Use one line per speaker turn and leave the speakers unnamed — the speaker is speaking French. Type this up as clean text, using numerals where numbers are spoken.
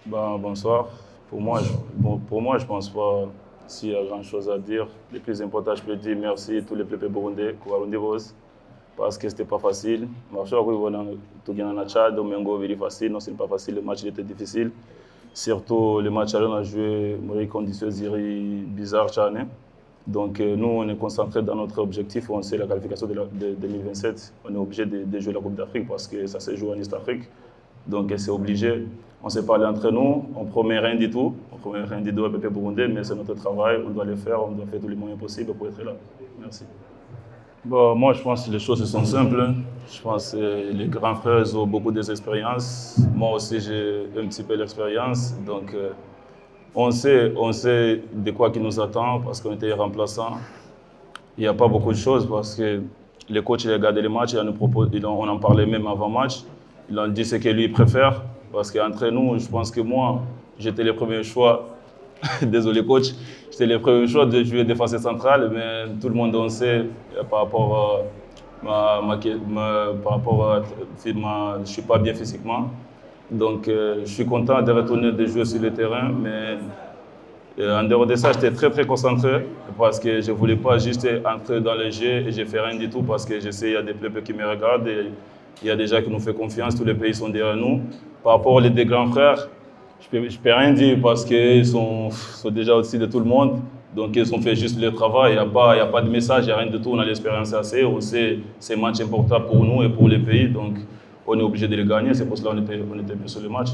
Bonsoir. Pour moi, je pense pas s'il y a grand-chose à dire. Le plus important, je peux dire merci à tous les peuples burundais qui ont rose parce que c'était pas facile. Marché à voilà, tout gagne en Tchad, Domingo, viri facile. Non, c'est pas facile. Le match il était difficile. Surtout le match là, on a joué dans des conditions bizarres, Tchad. Donc nous, on est concentré dans notre objectif. On sait la qualification de 2027. On est obligé de jouer la Coupe d'Afrique parce que ça se joue en East Afrique. Donc c'est obligé. On s'est parlé entre nous, on promet rien du tout. On promet rien du tout à Pépé Burundais, mais c'est notre travail, on doit le faire, on doit faire tous les moyens possibles pour être là. Merci. Moi, je pense que les choses sont simples. Je pense que les grands frères ont beaucoup d'expérience. Moi aussi, j'ai un petit peu d'expérience. Donc, on sait de quoi qui nous attend parce qu'on était remplaçants. Il n'y a pas beaucoup de choses parce que le coach il a regardé les matchs, on en parlait même avant match. Il a dit ce que lui préfère. Parce qu'entre nous, je pense que moi, j'étais le premier choix. Désolé coach, j'étais le premier choix de jouer défenseur central, mais tout le monde en sait par rapport je suis pas bien physiquement. Donc je suis content de retourner de jouer sur le terrain, mais en dehors de ça, j'étais très concentré parce que je ne voulais pas juste entrer dans le jeu et je ne fais rien du tout parce que je sais qu'il y a des peuples qui me regardent et il y a des gens qui nous font confiance, tous les pays sont derrière nous. Par rapport aux deux grands frères, je ne peux rien dire parce qu'ils sont déjà au-dessus de tout le monde. Donc ils ont fait juste le travail, il n'y a pas de message, il n'y a rien de tout, on a l'expérience assez, on sait c'est un match important pour nous et pour les pays, donc on est obligé de le gagner, c'est pour cela qu'on était bien sur le match.